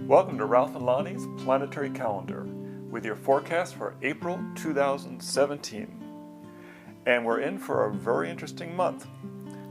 Welcome to Ralph and Lonnie's Planetary Calendar with your forecast for April 2017. And we're in for a very interesting month.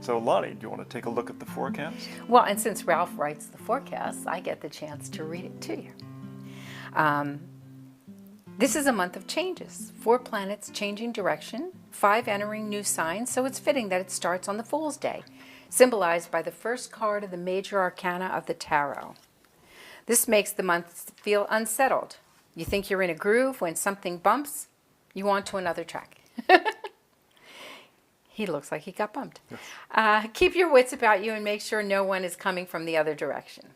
So Lonnie, do you want to take a look at the forecast? Well, and since Ralph writes the forecast, I get the chance to read it to you. This is a month of changes. 4 planets changing direction, 5 entering new signs, so it's fitting that it starts on the Fool's Day, symbolized by the first card of the major arcana of the tarot. This makes the month feel unsettled. You think you're in a groove. When something bumps, you on to another track. He looks like he got bumped. Yes. Keep your wits about you and make sure no one is coming from the other direction.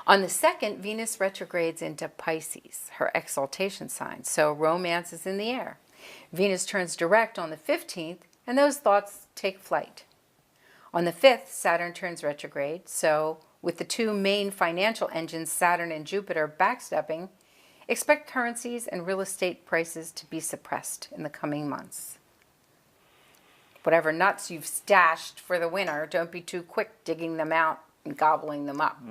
On the 2nd, Venus retrogrades into Pisces, her exaltation sign, so romance is in the air. Venus turns direct on the 15th, and those thoughts take flight. On the 5th, Saturn turns retrograde, so with the 2 main financial engines, Saturn and Jupiter, backstepping, expect currencies and real estate prices to be suppressed in the coming months. Whatever nuts you've stashed for the winter, don't be too quick digging them out and gobbling them up.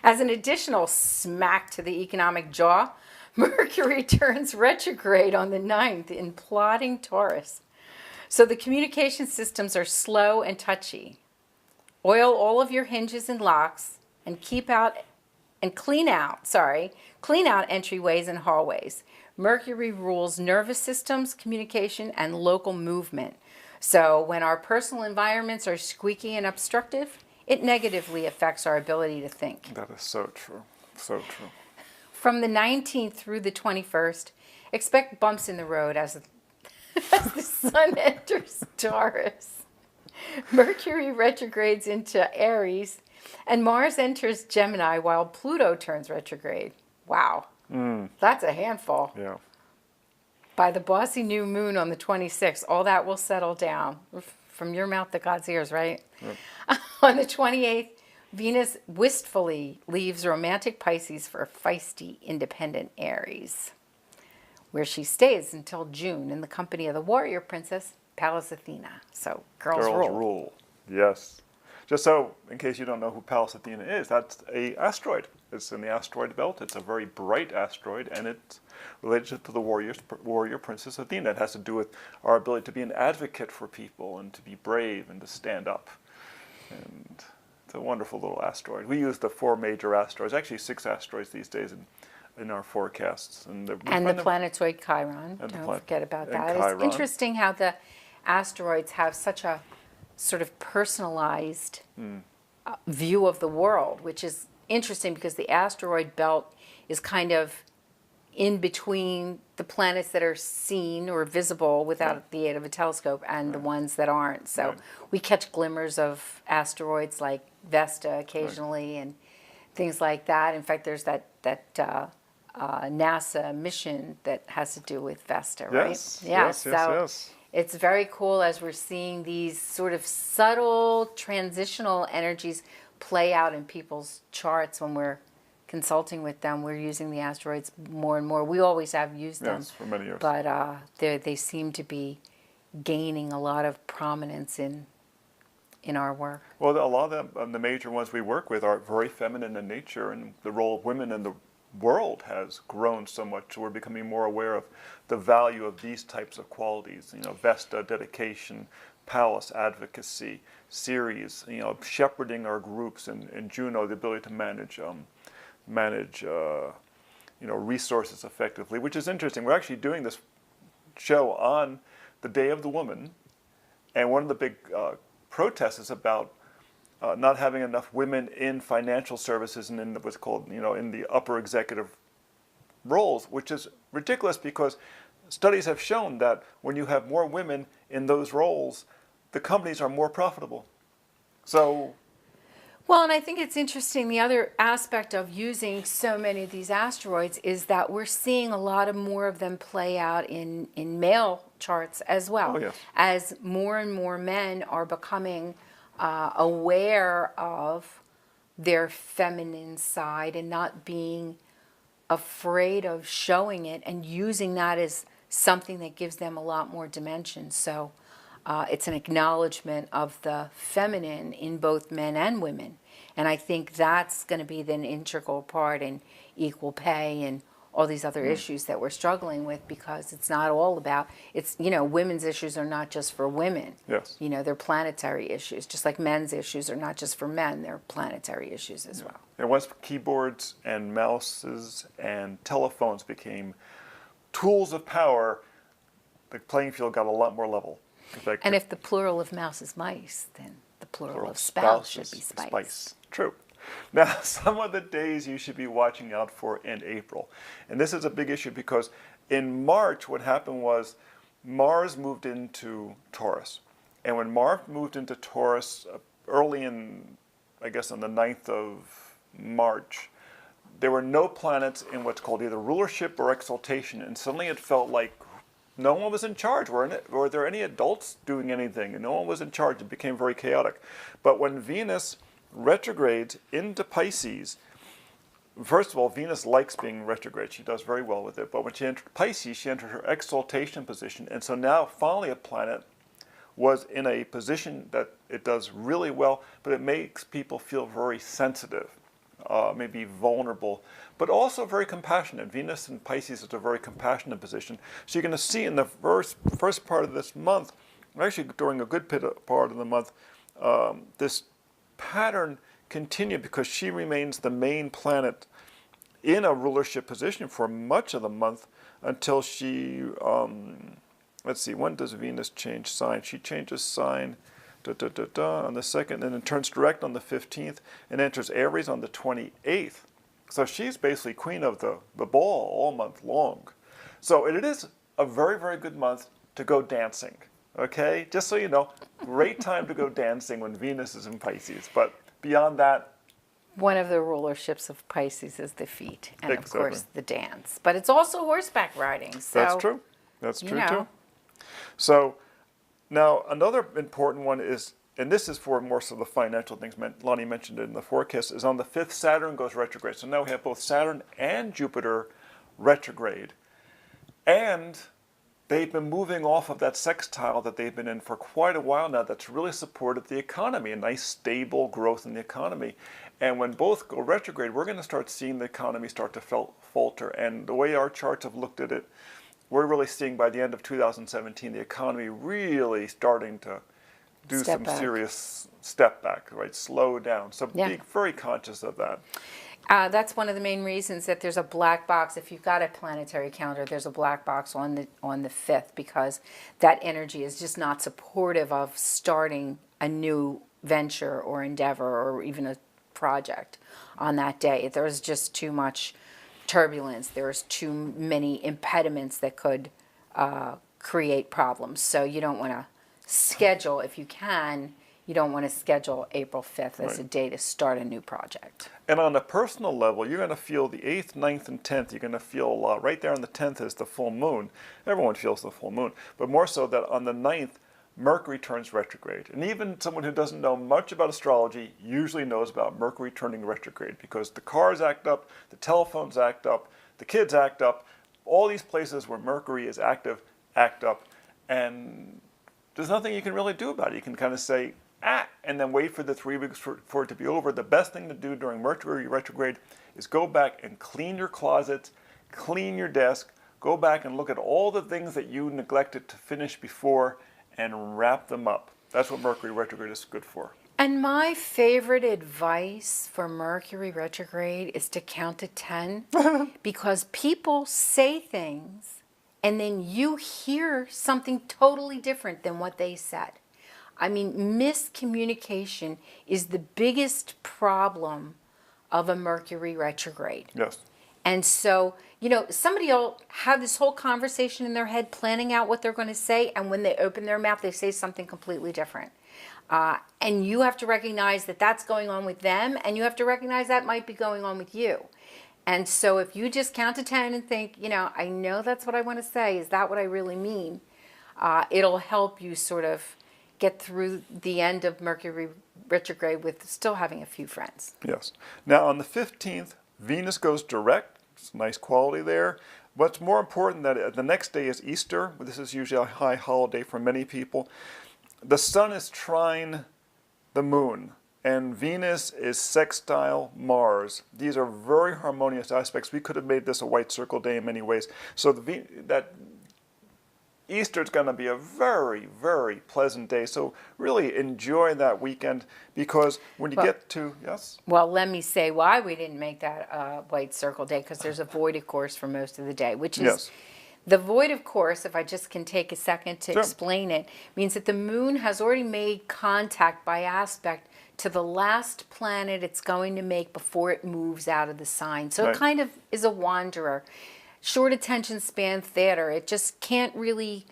As an additional smack to the economic jaw, Mercury turns retrograde on the 9th in plodding Taurus. So the communication systems are slow and touchy. Oil all of your hinges and locks and clean out entryways and hallways. Mercury rules nervous systems, communication, and local movement. So when our personal environments are squeaky and obstructive, it negatively affects our ability to think. That is so true. So true. From the 19th through the 21st, expect bumps in the road as the sun enters Taurus. Mercury retrogrades into Aries, and Mars enters Gemini while Pluto turns retrograde. Wow. That's a handful. Yeah. By the bossy new moon on the 26th, all that will settle down. From your mouth to God's ears, right? Yep. On the 28th, Venus wistfully leaves romantic Pisces for feisty, independent Aries, where she stays until June in the company of the warrior princess, Pallas Athena. So girls rule. Yes. Just so, in case you don't know who Pallas Athena is, that's an asteroid. It's in the asteroid belt. It's a very bright asteroid, and it's related to the warrior princess Athena. It has to do with our ability to be an advocate for people and to be brave and to stand up. And it's a wonderful little asteroid. We use the 4 major asteroids, actually 6 asteroids these days in our forecasts. And the planetoid Chiron. Don't forget about that. It's interesting how the asteroids have such a sort of personalized view of the world, which is interesting because the asteroid belt is kind of in between the planets that are seen or visible without the aid of a telescope and the ones that aren't. So we catch glimmers of asteroids like Vesta occasionally and things like that. In fact, there's that NASA mission that has to do with Vesta, right? Yes. It's very cool as we're seeing these sort of subtle transitional energies play out in people's charts when we're consulting with them. We're using the asteroids more and more. We always have used them. Yes, for many years. But they seem to be gaining a lot of prominence in our work. Well, a lot of the major ones we work with are very feminine in nature, and the role of women in the world has grown so much, so we're becoming more aware of the value of these types of qualities. Vesta, dedication; Pallas, advocacy; Ceres, shepherding our groups; and Juno, the ability to manage resources effectively, which is interesting. We're actually doing this show on the Day of the Woman, and one of the big protests is about not having enough women in financial services and in what's called, in the upper executive roles, which is ridiculous because studies have shown that when you have more women in those roles, the companies are more profitable. So, well, and I think it's interesting, the other aspect of using so many of these asteroids is that we're seeing a lot more of them play out in male charts as well. Oh, yes. As more and more men are becoming aware of their feminine side and not being afraid of showing it and using that as something that gives them a lot more dimension. So It's an acknowledgement of the feminine in both men and women. And I think that's going to be an integral part in equal pay and all these other issues that we're struggling with, because it's not all about, it's, women's issues are not just for women. Yes. They're planetary issues, just like men's issues are not just for men, they're planetary issues as well. And once keyboards and mouses and telephones became tools of power, the playing field got a lot more level. And if the plural of mouse is mice, then the plural of spouse should be spice. True. Now, some of the days you should be watching out for in April. And this is a big issue because in March, what happened was Mars moved into Taurus. And when Mars moved into Taurus early in, I guess on the 9th of March, there were no planets in what's called either rulership or exaltation. And suddenly it felt like no one was in charge. Were there any adults doing anything? And no one was in charge. It became very chaotic. But when Venus retrogrades into Pisces, first of all, Venus likes being retrograde. She does very well with it. But when she entered Pisces, she entered her exaltation position. And so now finally a planet was in a position that it does really well, but it makes people feel very sensitive, maybe vulnerable, but also very compassionate. Venus in Pisces is a very compassionate position. So you're going to see in the first part of this month, actually during a good part of the month, this pattern continue because she remains the main planet in a rulership position for much of the month until she, let's see, when does Venus change sign? She changes sign on the 2nd, and then turns direct on the 15th and enters Aries on the 28th. So she's basically queen of the ball all month long. So it is a very, very good month to go dancing. Okay, just so you know, great time to go dancing when Venus is in Pisces. But beyond that, one of the rulerships of Pisces is the feet, and exactly. of course the dance. But it's also horseback riding. So that's true. That's true too. So now another important one is, and this is for more so the financial things. Lonnie mentioned it in the forecast. Is on the 5th, Saturn goes retrograde. So now we have both Saturn and Jupiter retrograde, and they've been moving off of that sextile that they've been in for quite a while now that's really supported the economy, a nice stable growth in the economy. And when both go retrograde, we're going to start seeing the economy start to falter. And the way our charts have looked at it, we're really seeing by the end of 2017 the economy really starting to do serious step back, right? Slow down. So be very conscious of that. That's one of the main reasons that there's a black box. If you've got a planetary calendar, there's a black box on the 5th, because that energy is just not supportive of starting a new venture or endeavor or even a project on that day. There's just too much turbulence. There's too many impediments that could create problems. So you don't want to schedule, if you can, you don't want to schedule April 5th as a day to start a new project. And on a personal level, you're going to feel the 8th, 9th, and 10th. You're going to feel a lot. Right there on the 10th is the full moon. Everyone feels the full moon. But more so that on the 9th, Mercury turns retrograde. And even someone who doesn't know much about astrology usually knows about Mercury turning retrograde, because the cars act up, the telephones act up, the kids act up. All these places where Mercury is active act up. And there's nothing you can really do about it. You can kind of say, and then wait for the 3 weeks for it to be over. The best thing to do during Mercury retrograde is go back and clean your closets, clean your desk, go back and look at all the things that you neglected to finish before and wrap them up. That's what Mercury retrograde is good for. And my favorite advice for Mercury retrograde is to count to 10 because people say things and then you hear something totally different than what they said. I mean, miscommunication is the biggest problem of a Mercury retrograde. Yes. And so, somebody will have this whole conversation in their head planning out what they're going to say, and when they open their mouth, they say something completely different. And you have to recognize that that's going on with them, and you have to recognize that might be going on with you. And so if you just count to 10 and think, I know that's what I want to say, is that what I really mean? It'll help you sort of get through the end of Mercury retrograde with still having a few friends. Yes. Now on the 15th, Venus goes direct. It's a nice quality there. What's more important that the next day is Easter. This is usually a high holiday for many people. the sun is trine the moon, and Venus is sextile Mars. These are very harmonious aspects. We could have made this a white circle day in many ways. So that Easter is going to be a very, very pleasant day. So really enjoy that weekend, because when you get to, yes? Well, let me say why we didn't make that white circle day, because there's a void, of course, for most of the day, which is Yes. the void, of course, if I just can take a second to Sure. explain it, means that the moon has already made contact by aspect to the last planet it's going to make before it moves out of the sign. So Right. it kind of is a wanderer. Short attention span theater. It just can't really,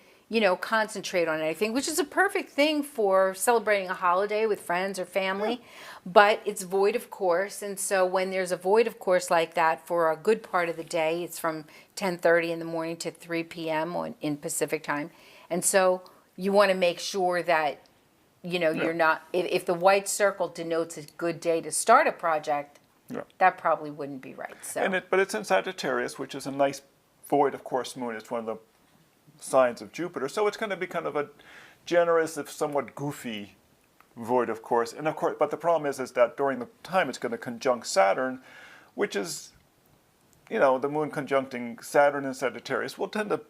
concentrate on anything, which is a perfect thing for celebrating a holiday with friends or family. Yeah. But it's void, of course, and so when there's a void, of course, like that for a good part of the day, it's from 10:30 in the morning to 3 p.m. in Pacific time. And so you want to make sure that, you're not, if the white circle denotes a good day to start a project, Yeah. that probably wouldn't be right. So. But it's in Sagittarius, which is a nice void, of course, moon. It's one of the signs of Jupiter. So it's going to be kind of a generous, if somewhat goofy void, of course. And of course, but the problem is that during the time it's going to conjunct Saturn, which is, the moon conjuncting Saturn and Sagittarius will tend to,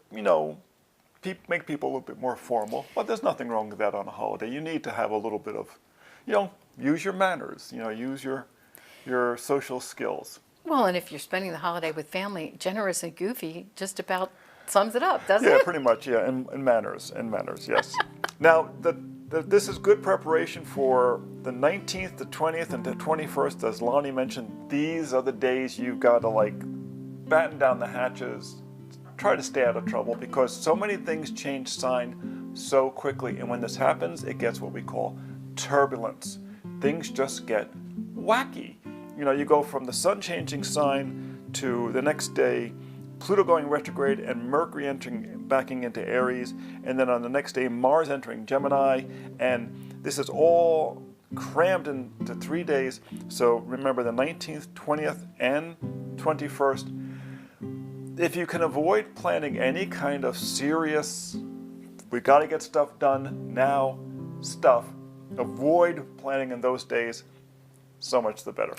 make people a little bit more formal. But there's nothing wrong with that on a holiday. You need to have a little bit of, use your manners, use your social skills. Well, and if you're spending the holiday with family, generous and goofy just about sums it up, doesn't Yeah, it? pretty much, yeah, and manners, yes. Now, this is good preparation for the 19th, the 20th, and the 21st. As Lonnie mentioned, these are the days you've got to, batten down the hatches, try to stay out of trouble, because so many things change sign so quickly. And when this happens, it gets what we call turbulence. Things just get wacky. You go from the sun changing sign to the next day, Pluto going retrograde and Mercury backing into Aries, and then on the next day Mars entering Gemini, and this is all crammed into 3 days. So remember the 19th, 20th, and 21st. If you can avoid planning any kind of serious, we got to get stuff done now stuff, avoid planning in those days, so much the better.